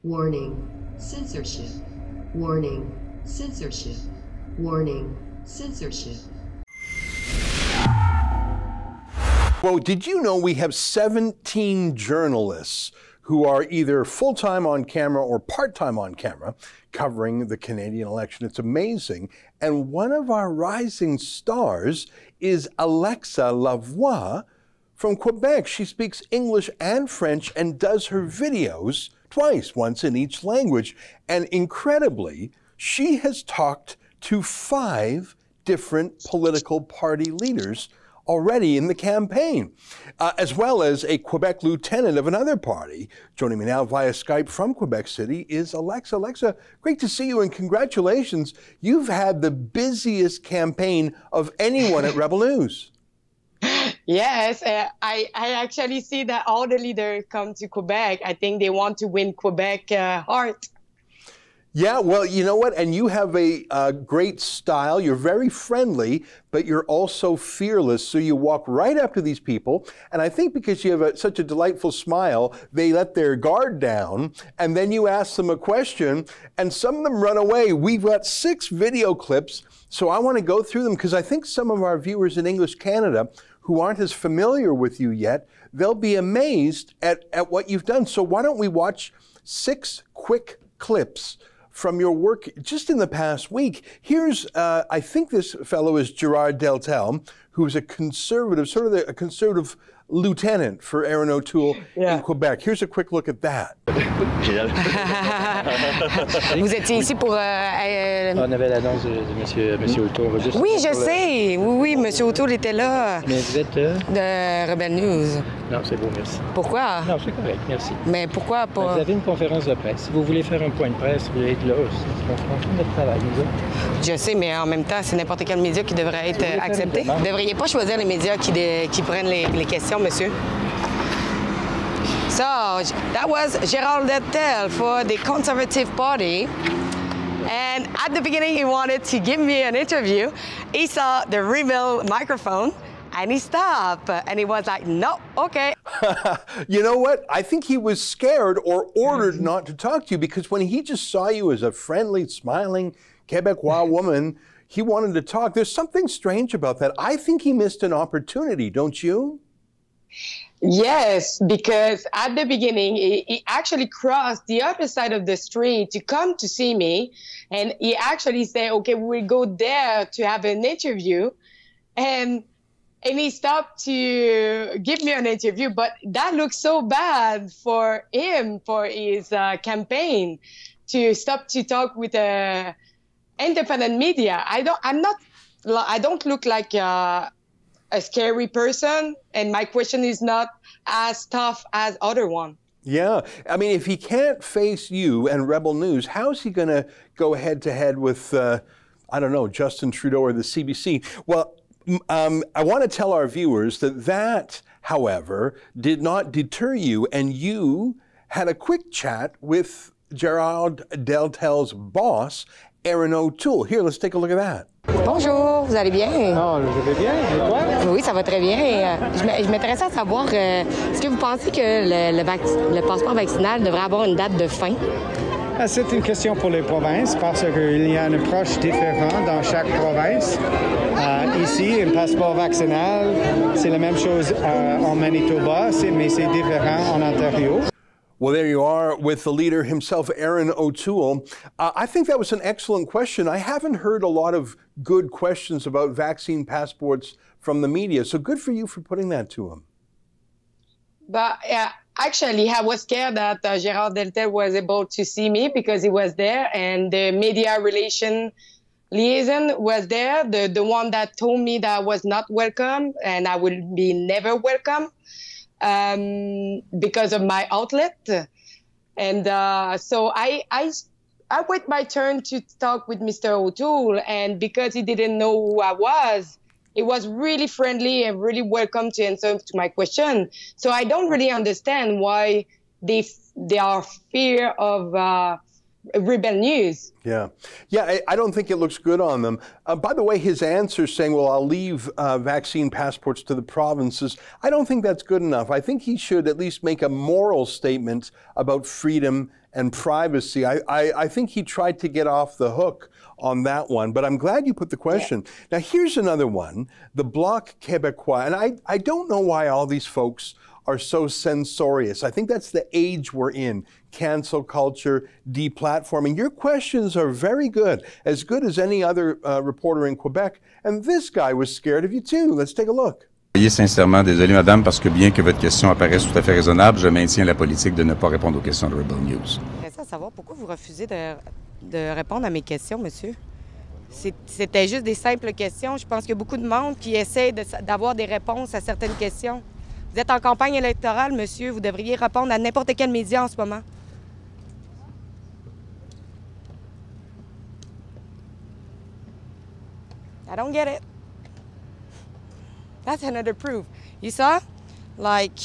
Warning, censorship. Warning, censorship. Warning, censorship. Well, did you know we have 17 journalists who are either full-time on camera or part-time on camera covering the Canadian election? It's amazing. And one of our rising stars is Alexa Lavoie from Quebec. She speaks English and French and does her videos twice, once in each language. And incredibly, she has talked to 5 different political party leaders already in the campaign, as well as a Quebec lieutenant of another party. Joining me now via Skype from Quebec City is Alexa. Alexa, great to see you and congratulations. You've had the busiest campaign of anyone at Rebel News. Yes, I actually see that all the leaders come to Quebec. I think they want to win Quebec heart. Yeah, well, you know what? And you have a great style. You're very friendly, but you're also fearless. So you walk right up to these people. And I think because you have such a delightful smile, they let their guard down. And then you ask them a question, and some of them run away. We've got 6 video clips. So I want to go through them because I think some of our viewers in English Canada who aren't as familiar with you yet, they'll be amazed at what you've done. So why don't we watch 6 quick clips from your work just in the past week. Here's, I think this fellow is Gerard Deltel, who's a conservative, sort of a conservative lieutenant for Erin O'Toole in Quebec. Here's a quick look at that. Vous étiez ici pour... On avait l'annonce de monsieur O'Toole. Oui, je sais. Oui, monsieur O'Toole était là. Mais vous êtes... De Rebel News. Non, c'est beau, merci. Pourquoi? Non, c'est correct, merci. Mais pourquoi pas? Vous avez une conférence de presse. Si vous voulez faire un point de presse, vous allez être là aussi. On fait notre travail, nous autres. Je sais, mais en même temps, c'est n'importe quel média qui devrait être accepté. Vous ne devriez pas choisir les médias qui prennent les questions, monsieur. So, that was Gérald Deltel for the Conservative Party. And at the beginning, he wanted to give me an interview. He saw the Rebel microphone, and he stopped. And he was like, no, okay. You know what? I think he was scared or ordered not to talk to you because when he just saw you as a friendly, smiling Quebecois woman, he wanted to talk. There's something strange about that. I think he missed an opportunity, don't you? Yes, because at the beginning, he actually crossed the other side of the street to come to see me. And he actually said, okay, we'll go there to have an interview. And he stopped to give me an interview, but that looks so bad for him, for his campaign, to stop to talk with independent media. I don't look like a scary person, and my question is not as tough as other one. Yeah, I mean, if he can't face you and Rebel News, how's he going to go head-to-head with, I don't know, Justin Trudeau or the CBC? Well, I want to tell our viewers that, however, did not deter you, and you had a quick chat with Gerard Deltel's boss, Erin O'Toole. Here, let's take a look at that. Bonjour, vous allez bien? Non, je vais bien. Et toi? Oui, ça va très bien. Je m'intéressais à savoir, est-ce que vous pensez que le passeport vaccinal devrait avoir une date de fin? C'est une question pour les provinces parce qu'il y a une approche différente dans chaque province. Ici, un passeport vaccinal, c'est la même chose en Manitoba, mais c'est différent en Ontario. Well, there you are with the leader himself, Erin O'Toole. I think that was an excellent question. I haven't heard a lot of good questions about vaccine passports from the media, so good for you for putting that to him. But actually, I was scared that Gérald Deltel was able to see me because he was there, and the media relation liaison was there, the one that told me that I was not welcome and I would be never welcome. Because of my outlet. And so I wait my turn to talk with Mr. O'Toole, and because he didn't know who I was, he was really friendly and really welcome to answer to my question. So I don't really understand why they are fear of Rebel News. Yeah. Yeah, I don't think it looks good on them. By the way, his answer saying, well, I'll leave vaccine passports to the provinces, I don't think that's good enough. I think he should at least make a moral statement about freedom and privacy. I think he tried to get off the hook on that one, but I'm glad you put the question. Yeah. Now, here's another one, the Bloc Québécois. And I don't know why all these folks are so censorious. I think that's the age we're in. Cancel culture, deplatforming. Your questions are very good as any other reporter in Quebec. And this guy was scared of you too. Let's take a look. Soyez sincèrement désolé, madame, parce que bien que votre question apparaisse tout à fait raisonnable, je maintiens la politique de ne pas répondre aux questions de Rebel News. J'aimerais savoir pourquoi vous refusez de répondre à mes questions, monsieur. C'était juste des simples questions. Je pense qu'il y a beaucoup de monde qui essaie d'avoir des réponses à certaines questions. Vous êtes en campagne électorale, monsieur. Vous devriez répondre à n'importe quel média en ce moment. I don't get it. That's another proof. You saw? Like,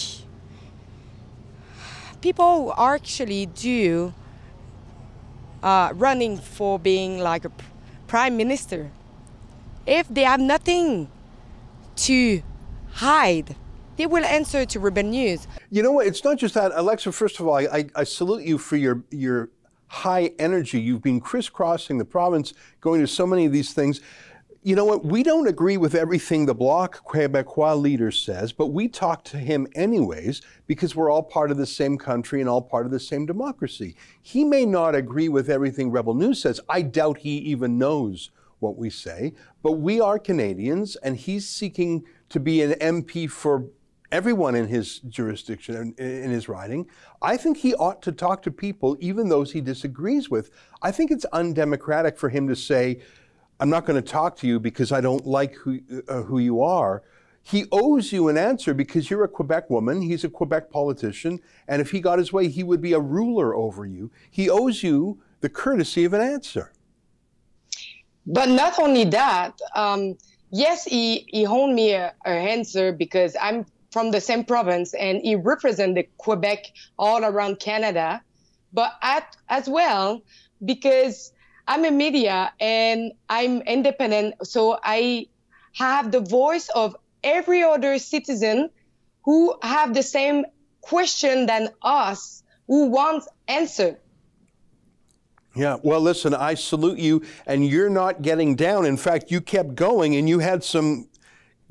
people actually do running for being like a prime minister. If they have nothing to hide, they will answer to Rebel News. You know what? It's not just that. Alexa, first of all, I salute you for your high energy. You've been crisscrossing the province, going to so many of these things. You know what? We don't agree with everything the Bloc Québécois leader says, but we talk to him anyways because we're all part of the same country and all part of the same democracy. He may not agree with everything Rebel News says. I doubt he even knows what we say, but we are Canadians, and he's seeking to be an MP for everyone in his jurisdiction, in his riding. I think he ought to talk to people, even those he disagrees with. I think it's undemocratic for him to say, I'm not going to talk to you because I don't like who you are. He owes you an answer because you're a Quebec woman, he's a Quebec politician, and if he got his way, he would be a ruler over you. He owes you the courtesy of an answer. But not only that, yes, he owed me an answer because I'm from the same province and he represented Quebec all around Canada, but as well because I'm a media and I'm independent, so I have the voice of every other citizen who have the same question than us, who wants answer. Yeah, well, listen, I salute you, and you're not getting down. In fact, you kept going, and you had some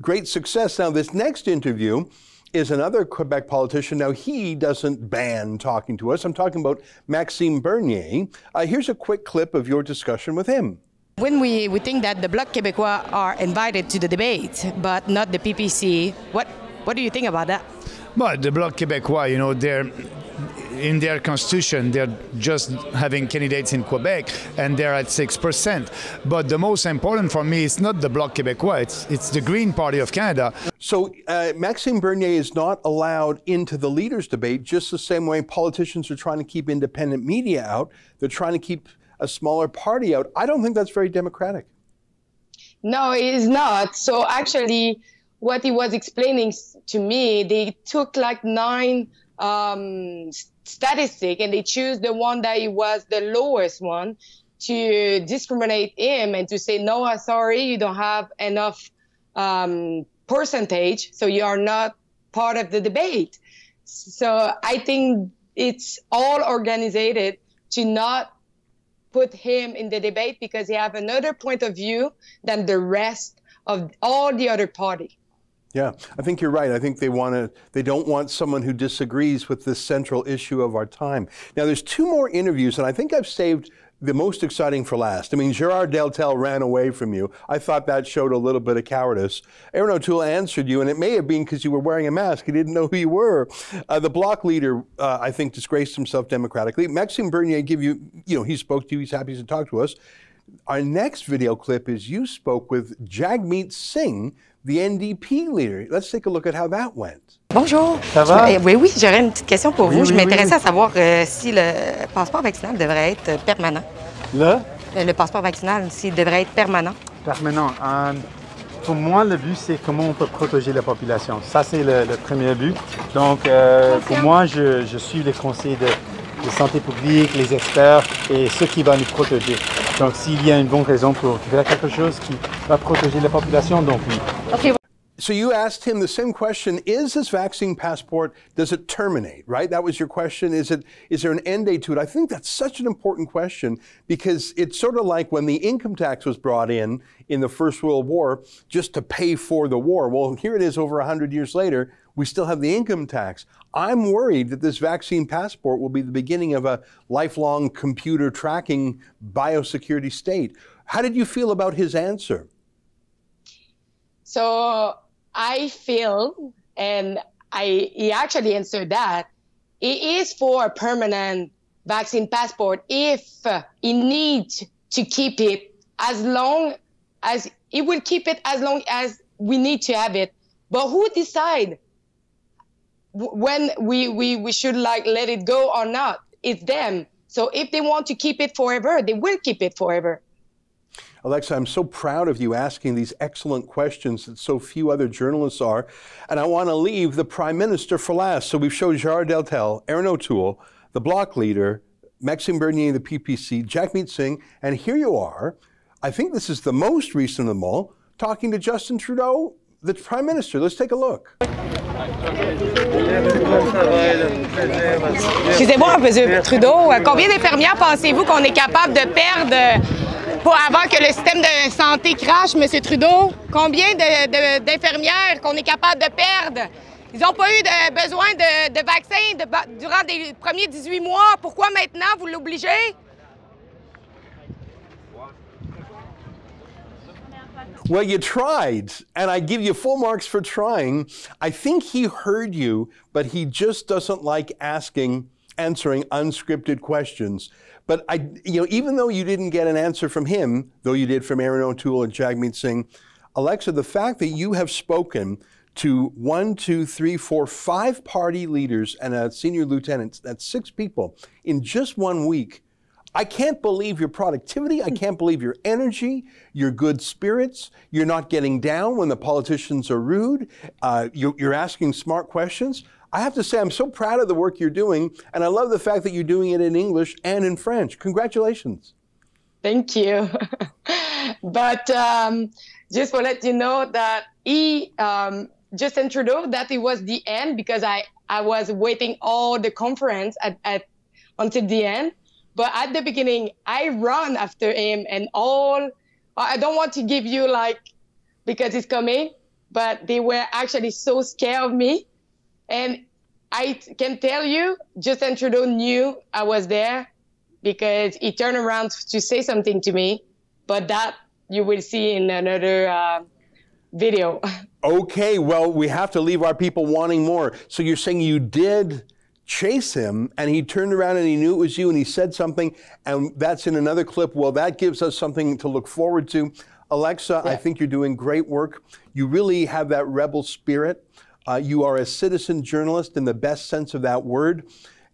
great success. Now, this next interview is another Quebec politician. Now, he doesn't ban talking to us. I'm talking about Maxime Bernier. Here's a quick clip of your discussion with him. When we think that the Bloc Québécois are invited to the debate, but not the PPC, what do you think about that? Well, the Bloc Québécois, you know, they're in their constitution, they're just having candidates in Quebec, and they're at 6%. But the most important for me is not the Bloc Québécois, it's the Green Party of Canada. So Maxime Bernier is not allowed into the leaders' debate, just the same way politicians are trying to keep independent media out. They're trying to keep a smaller party out. I don't think that's very democratic. No, it is not. So actually, what he was explaining to me, they took like 9 statistic and they choose the one that was the lowest one to discriminate him and to say, no, I'm sorry, you don't have enough percentage, so you are not part of the debate. So I think it's all organized to not put him in the debate because he have another point of view than the rest of all the other party. Yeah, I think you're right. I think they don't want someone who disagrees with this central issue of our time. Now, there's 2 more interviews, and I think I've saved the most exciting for last. I mean, Gerard Deltel ran away from you. I thought that showed a little bit of cowardice. Aaron O'Toole answered you, and it may have been because you were wearing a mask. He didn't know who you were. The Bloc leader, I think, disgraced himself democratically. Maxime Bernier he spoke to you. He's happy to talk to us. Our next video clip is you spoke with Jagmeet Singh, the NDP leader. Let's take a look at how that went. Bonjour. Ça va? Oui, j'aurais une petite question pour vous. Oui, Je oui, m'intéressais oui. à savoir si le passeport vaccinal devrait être permanent. Le passeport vaccinal, s'il devrait être permanent. Permanent. Pour moi, le but, c'est comment on peut protéger la population. Ça, c'est le premier but. Donc, pour moi, je suis le conseil la santé publique, les experts et ce qui va nous protéger. Donc, s'il y a une bonne raison pour faire quelque chose qui va protéger la population, donc oui. OK. So you asked him the same question, is this vaccine passport, does it terminate, right? That was your question. Is there an end date to it? I think that's such an important question because it's sort of like when the income tax was brought in the First World War just to pay for the war. Well, here it is over 100 years later, we still have the income tax. I'm worried that this vaccine passport will be the beginning of a lifelong computer tracking biosecurity state. How did you feel about his answer? So I feel, and he actually answered that, it is for a permanent vaccine passport if he needs to keep it as long as, he will keep it as long as we need to have it. But who decide when we should like let it go or not? It's them. So if they want to keep it forever, they will keep it forever. Alexa, I'm so proud of you asking these excellent questions that so few other journalists are. And I want to leave the Prime Minister for last. So we've showed Gerard Deltel, Erin O'Toole, the Bloc leader, Maxime Bernier, the PPC, Jagmeet Singh, and here you are. I think this is the most recent of them all, talking to Justin Trudeau, the Prime Minister. Let's take a look. Excusez-moi, M. Trudeau, combien d'infirmières pensez-vous qu'on est capable de perdre avant que le système de santé crache, M. Trudeau? Combien d'infirmières qu'on est capable de perdre? Ils n'ont pas eu besoin de vaccins durant les premiers 18 mois. Pourquoi maintenant vous l'obligez? Well, you tried, and I give you full marks for trying. I think he heard you, but he just doesn't like answering unscripted questions. But even though you didn't get an answer from him, though you did from Erin O'Toole and Jagmeet Singh, Alexa, the fact that you have spoken to 5 party leaders and a senior lieutenant, that's 6 people in just 1 week, I can't believe your productivity. I can't believe your energy, your good spirits. You're not getting down when the politicians are rude. You're asking smart questions. I have to say, I'm so proud of the work you're doing, and I love the fact that you're doing it in English and in French. Congratulations. Thank you. But just to let you know that Justin Trudeau, that it was the end because I was waiting all the conference until the end. But at the beginning, I run after him and I don't want to give you because it's coming, but they were actually so scared of me. And I can tell you, Justin Trudeau knew I was there because he turned around to say something to me, but that you will see in another video. Okay, well, we have to leave our people wanting more. So you're saying you did chase him and he turned around and he knew it was you and he said something, and that's in another clip. Well, that gives us something to look forward to. Alexa, yeah. I think you're doing great work. You really have that rebel spirit. You are a citizen journalist in the best sense of that word.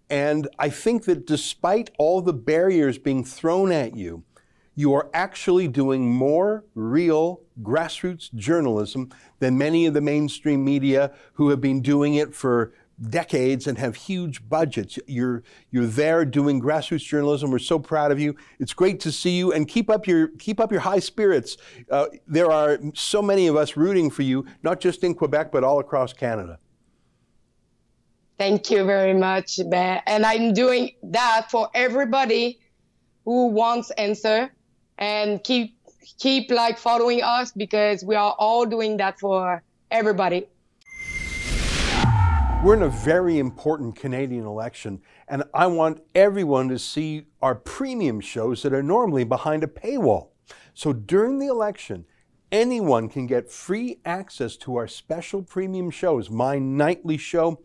And I think that despite all the barriers being thrown at you, you are actually doing more real grassroots journalism than many of the mainstream media who have been doing it for decades and have huge budgets. You're there doing grassroots journalism. We're so proud of you. It's great to see you, and keep up your high spirits. There are so many of us rooting for you, not just in Quebec, but all across Canada. Thank you very much, Ben. And I'm doing that for everybody who wants answer, and keep following us because we are all doing that for everybody. We're in a very important Canadian election, and I want everyone to see our premium shows that are normally behind a paywall. So during the election, anyone can get free access to our special premium shows, my nightly show,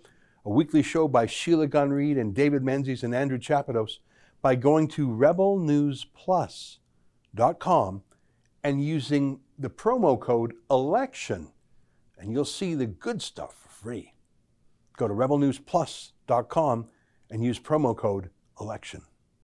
a weekly show by Sheila Gunn Reid and David Menzies and Andrew Chapados, by going to rebelnewsplus.com and using the promo code ELECTION, and you'll see the good stuff for free. Go to rebelnewsplus.com and use promo code ELECTION.